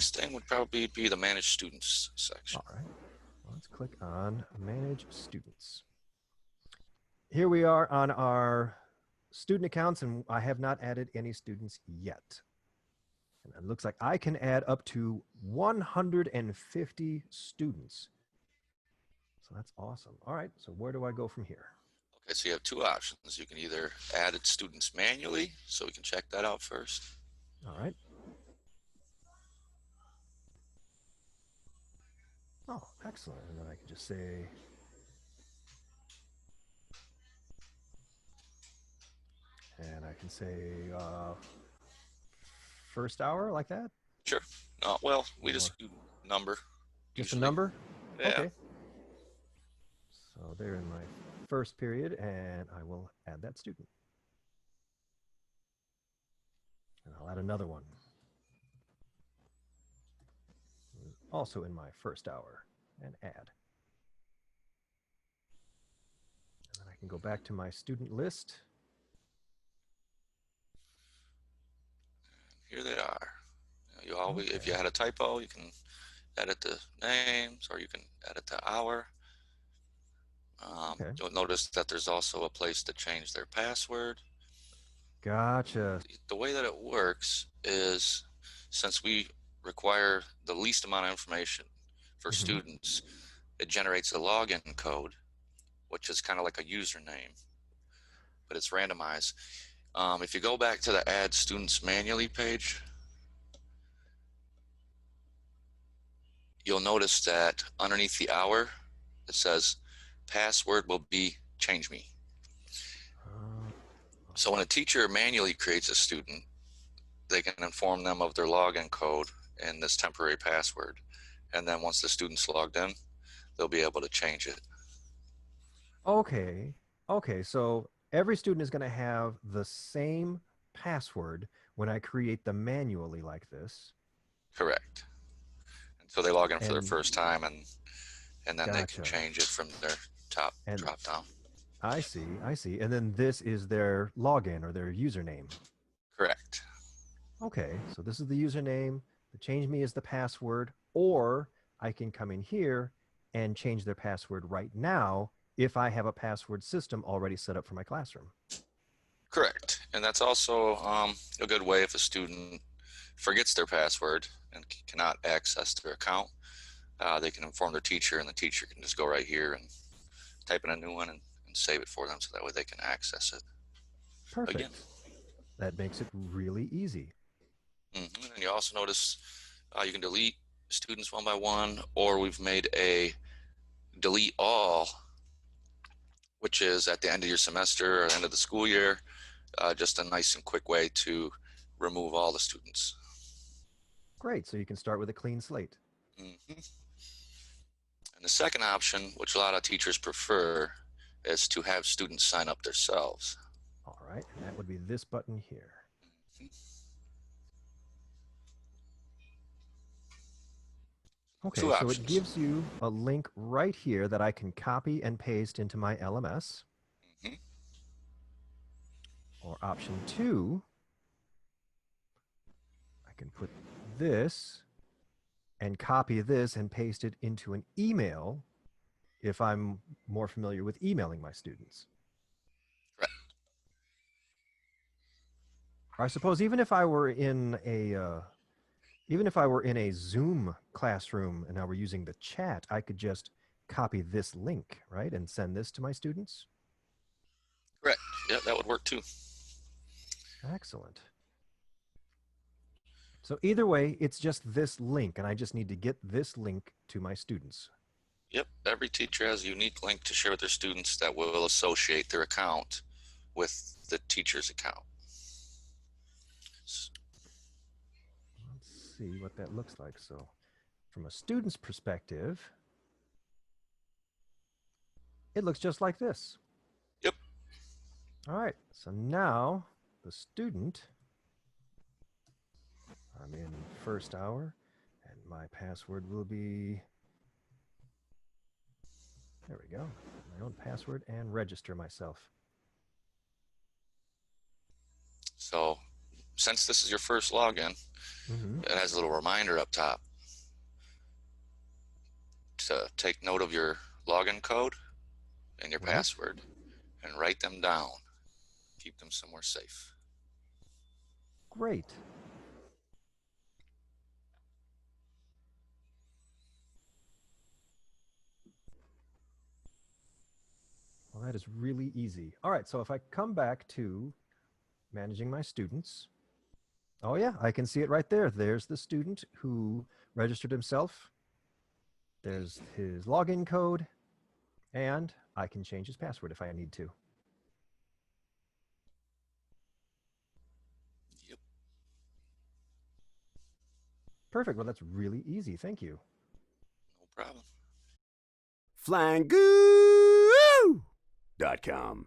next thing would probably be the Manage Students section. All right. Well, let's click on Manage Students. Here we are on our student accounts, and I have not added any students yet. And it looks like I can add up to 150 students. So that's awesome. All right, so where do I go from here? Okay, so you have two options. You can either add students manually, so we can check that out first. All right. Oh, excellent. And then I can just say, and I can say first hour like that? Sure. Well, we just do number. Just usually. a number? Yeah. Okay. So they're in my first period, and I will add that student. And I'll add another one. Also in my first hour, and add. And then I can go back to my student list. Here they are. You always, if you had a typo, you can edit the names, or you can edit the hour. You'll notice that there's also a place to change their password. Gotcha. The way that it works is, since we require the least amount of information for students, it generates a login code, which is kind of like a username, but it's randomized. If you go back to the Add Students Manually page, you'll notice that underneath the hour, it says password will be change me. So when a teacher manually creates a student, they can inform them of their login code and this temporary password. And then once the student's logged in, they'll be able to change it. Okay. Okay. So every student is going to have the same password when I create them manually like this. Correct. And so they log in for their first time, and then they can change it from their top drop down. I see. I see. And then this is their login or their username. Correct. Okay. So this is the username. The change me is the password, or I can come in here and change their password right now if I have a password system already set up for my classroom. Correct. And that's also a good way if a student forgets their password and cannot access their account, they can inform their teacher, and the teacher can just go right here and type in a new one and save it for them, so that way they can access it. Perfect. Again. That makes it really easy. And you also notice you can delete students one by one, or we've made a delete all, which is at the end of your semester or end of the school year, just a nice and quick way to remove all the students. Great. So you can start with a clean slate. And the second option, which a lot of teachers prefer, is to have students sign up themselves. All right. And that would be this button here. Okay, so it gives you a link right here that I can copy and paste into my LMS. Or option 2, I can put this and copy this and paste it into an email if I'm more familiar with emailing my students. Correct. I suppose even if I were in a Zoom classroom and I were using the chat, I could just copy this link, right, and send this to my students? Correct. Yeah, that would work too. Excellent. So either way, it's just this link, and I just need to get this link to my students. Yep. Every teacher has a unique link to share with their students that will associate their account with the teacher's account. Let's see what that looks like. So from a student's perspective, it looks just like this. Yep. All right. So now the student, I'm in first hour, and my password will be, there we go, my own password, and register myself. So since this is your first login, Mm-hmm. it has a little reminder up top to take note of your login code and your Right. password and write them down. Keep them somewhere safe. Great. Well, that is really easy. All right, so if I come back to managing my students, oh yeah, I can see it right there. There's the student who registered himself. There's his login code, and I can change his password if I need to. Yep. Perfect. Well, that's really easy. Thank you. No problem. Flangoo.com.